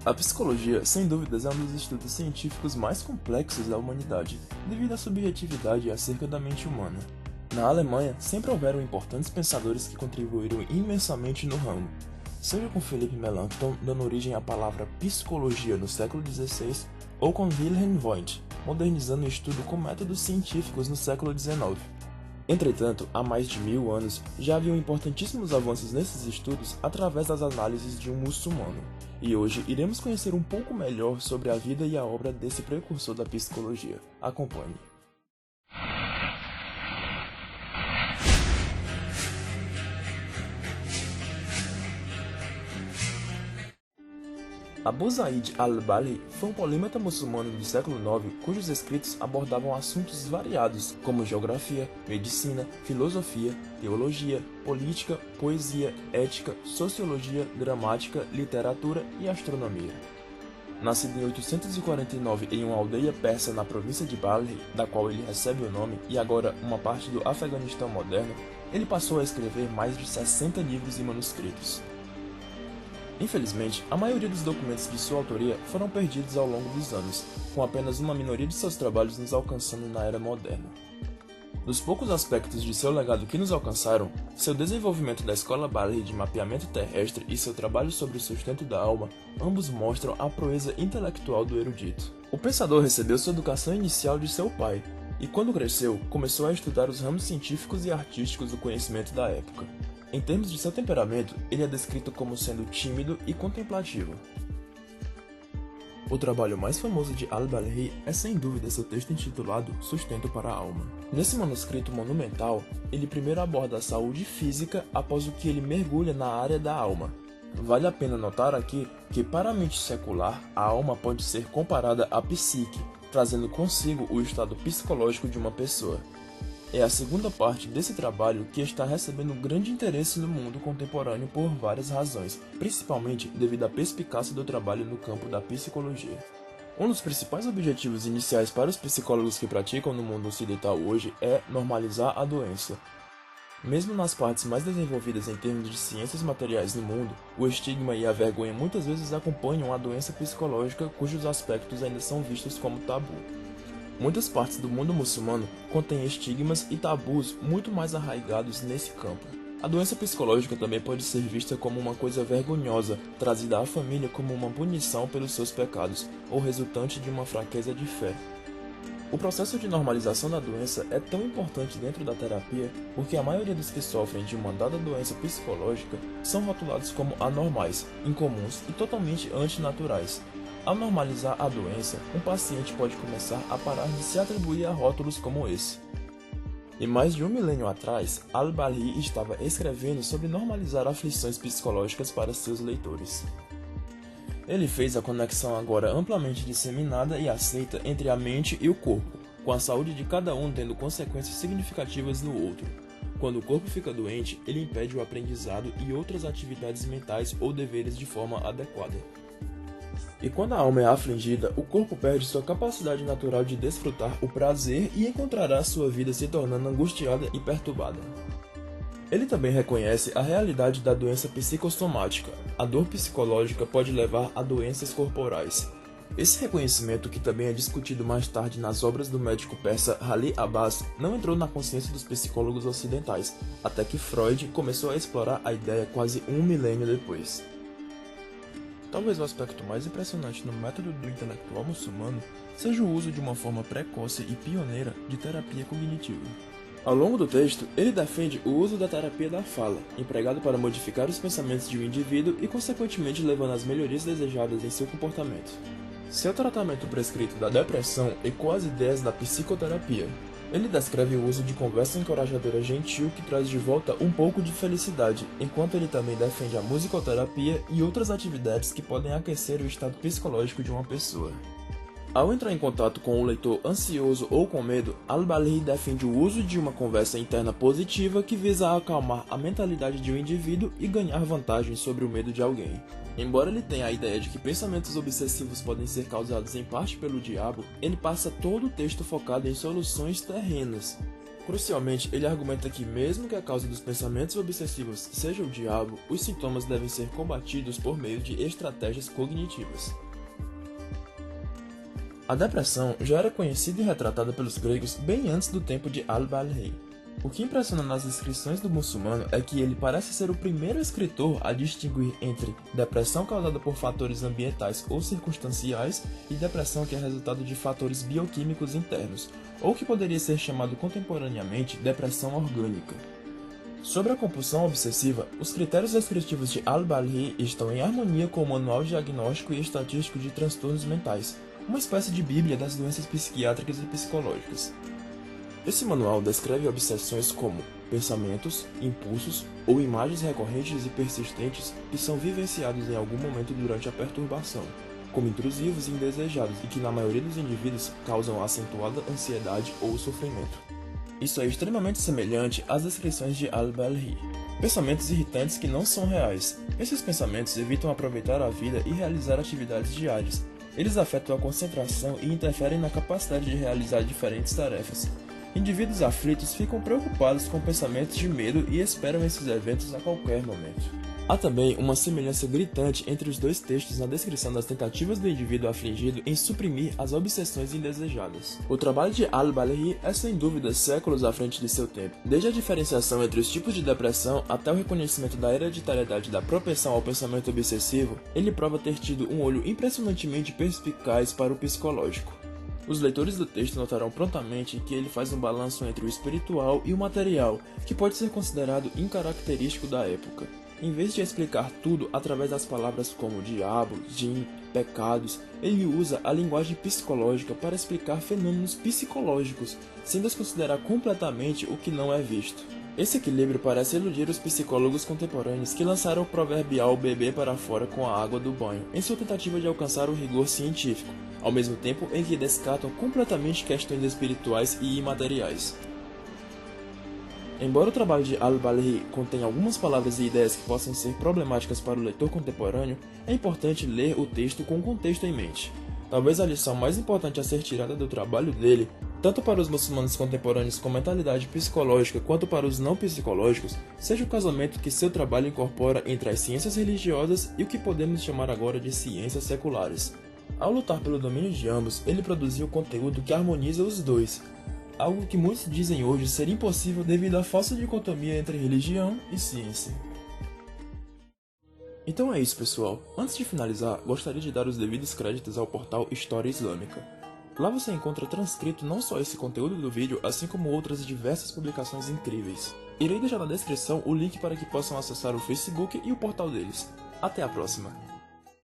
A psicologia, sem dúvidas, é um dos estudos científicos mais complexos da humanidade, devido à subjetividade acerca da mente humana. Na Alemanha, sempre houveram importantes pensadores que contribuíram imensamente no ramo, seja com Philipp Melanchthon, dando origem à palavra psicologia no século XVI, ou com Wilhelm Wundt, modernizando o estudo com métodos científicos no século XIX. Entretanto, há mais de 1000 anos, já haviam importantíssimos avanços nesses estudos através das análises de um muçulmano, e hoje iremos conhecer um pouco melhor sobre a vida e a obra desse precursor da psicologia. Acompanhe. Abu Zaid al-Balhi foi um polímata muçulmano do século IX cujos escritos abordavam assuntos variados como geografia, medicina, filosofia, teologia, política, poesia, ética, sociologia, gramática, literatura e astronomia. Nascido em 849 em uma aldeia persa na província de Balhi, da qual ele recebe o nome, e agora uma parte do Afeganistão moderno, ele passou a escrever mais de 60 livros e manuscritos. Infelizmente, a maioria dos documentos de sua autoria foram perdidos ao longo dos anos, com apenas uma minoria de seus trabalhos nos alcançando na era moderna. Dos poucos aspectos de seu legado que nos alcançaram, seu desenvolvimento da escola Balhi de mapeamento terrestre e seu trabalho sobre o sustento da alma, ambos mostram a proeza intelectual do erudito. O pensador recebeu sua educação inicial de seu pai, e quando cresceu, começou a estudar os ramos científicos e artísticos do conhecimento da época. Em termos de seu temperamento, ele é descrito como sendo tímido e contemplativo. O trabalho mais famoso de al-Balhi é sem dúvida seu texto intitulado Sustento para a Alma. Nesse manuscrito monumental, ele primeiro aborda a saúde física após o que ele mergulha na área da alma. Vale a pena notar aqui que para a mente secular, a alma pode ser comparada à psique, trazendo consigo o estado psicológico de uma pessoa. É a segunda parte desse trabalho que está recebendo grande interesse no mundo contemporâneo por várias razões, principalmente devido à perspicácia do trabalho no campo da psicologia. Um dos principais objetivos iniciais para os psicólogos que praticam no mundo ocidental hoje é normalizar a doença. Mesmo nas partes mais desenvolvidas em termos de ciências materiais no mundo, o estigma e a vergonha muitas vezes acompanham a doença psicológica cujos aspectos ainda são vistos como tabu. Muitas partes do mundo muçulmano contêm estigmas e tabus muito mais arraigados nesse campo. A doença psicológica também pode ser vista como uma coisa vergonhosa, trazida à família como uma punição pelos seus pecados, ou resultante de uma fraqueza de fé. O processo de normalização da doença é tão importante dentro da terapia porque a maioria dos que sofrem de uma dada doença psicológica são rotulados como anormais, incomuns e totalmente antinaturais. Ao normalizar a doença, um paciente pode começar a parar de se atribuir a rótulos como esse. E mais de 1 milênio atrás, al-Balhi estava escrevendo sobre normalizar aflições psicológicas para seus leitores. Ele fez a conexão agora amplamente disseminada e aceita entre a mente e o corpo, com a saúde de cada um tendo consequências significativas no outro. Quando o corpo fica doente, ele impede o aprendizado e outras atividades mentais ou deveres de forma adequada. E quando a alma é afligida, o corpo perde sua capacidade natural de desfrutar o prazer e encontrará sua vida se tornando angustiada e perturbada. Ele também reconhece a realidade da doença psicossomática. A dor psicológica pode levar a doenças corporais. Esse reconhecimento, que também é discutido mais tarde nas obras do médico persa Ali Abbas, não entrou na consciência dos psicólogos ocidentais, até que Freud começou a explorar a ideia quase 1 milênio depois. Talvez o aspecto mais impressionante no método do intelectual muçulmano seja o uso de uma forma precoce e pioneira de terapia cognitiva. Ao longo do texto, ele defende o uso da terapia da fala, empregado para modificar os pensamentos de um indivíduo e, consequentemente, levando às melhorias desejadas em seu comportamento. Seu tratamento prescrito da depressão ecoa as ideias da psicoterapia. Ele descreve o uso de conversa encorajadora gentil que traz de volta um pouco de felicidade, enquanto ele também defende a musicoterapia e outras atividades que podem aquecer o estado psicológico de uma pessoa. Ao entrar em contato com o leitor ansioso ou com medo, al-Balhi defende o uso de uma conversa interna positiva que visa acalmar a mentalidade de um indivíduo e ganhar vantagem sobre o medo de alguém. Embora ele tenha a ideia de que pensamentos obsessivos podem ser causados em parte pelo diabo, ele passa todo o texto focado em soluções terrenas. Crucialmente, ele argumenta que mesmo que a causa dos pensamentos obsessivos seja o diabo, os sintomas devem ser combatidos por meio de estratégias cognitivas. A depressão já era conhecida e retratada pelos gregos bem antes do tempo de Al-Balhi. O que impressiona nas descrições do muçulmano é que ele parece ser o primeiro escritor a distinguir entre depressão causada por fatores ambientais ou circunstanciais e depressão que é resultado de fatores bioquímicos internos, ou que poderia ser chamado contemporaneamente depressão orgânica. Sobre a compulsão obsessiva, os critérios descritivos de Al-Balhi estão em harmonia com o Manual Diagnóstico e Estatístico de Transtornos Mentais, uma espécie de bíblia das doenças psiquiátricas e psicológicas. Esse manual descreve obsessões como pensamentos, impulsos ou imagens recorrentes e persistentes que são vivenciados em algum momento durante a perturbação, como intrusivos e indesejados e que na maioria dos indivíduos causam acentuada ansiedade ou sofrimento. Isso é extremamente semelhante às descrições de Al-Balhi. Pensamentos irritantes que não são reais. Esses pensamentos evitam aproveitar a vida e realizar atividades diárias. Eles afetam a concentração e interferem na capacidade de realizar diferentes tarefas. Indivíduos aflitos ficam preocupados com pensamentos de medo e esperam esses eventos a qualquer momento. Há também uma semelhança gritante entre os dois textos na descrição das tentativas do indivíduo afligido em suprimir as obsessões indesejadas. O trabalho de Al-Balhi é sem dúvida séculos à frente de seu tempo, desde a diferenciação entre os tipos de depressão até o reconhecimento da hereditariedade da propensão ao pensamento obsessivo. Ele prova ter tido um olho impressionantemente perspicaz para o psicológico. Os leitores do texto notarão prontamente que ele faz um balanço entre o espiritual e o material, que pode ser considerado incaracterístico da época. Em vez de explicar tudo através das palavras como diabo, jin, pecados, ele usa a linguagem psicológica para explicar fenômenos psicológicos, sem desconsiderar completamente o que não é visto. Esse equilíbrio parece iludir os psicólogos contemporâneos que lançaram o proverbial bebê para fora com a água do banho, em sua tentativa de alcançar o rigor científico, ao mesmo tempo em que descartam completamente questões espirituais e imateriais. Embora o trabalho de Al-Balhi contenha algumas palavras e ideias que possam ser problemáticas para o leitor contemporâneo, é importante ler o texto com o contexto em mente. Talvez a lição mais importante a ser tirada do trabalho dele, tanto para os muçulmanos contemporâneos com mentalidade psicológica quanto para os não psicológicos, seja o casamento que seu trabalho incorpora entre as ciências religiosas e o que podemos chamar agora de ciências seculares. Ao lutar pelo domínio de ambos, ele produziu conteúdo que harmoniza os dois, algo que muitos dizem hoje ser impossível devido à falsa dicotomia entre religião e ciência. Então é isso, pessoal. Antes de finalizar, gostaria de dar os devidos créditos ao portal História Islâmica. Lá você encontra transcrito não só esse conteúdo do vídeo, assim como outras diversas publicações incríveis. Irei deixar na descrição o link para que possam acessar o Facebook e o portal deles. Até a próxima!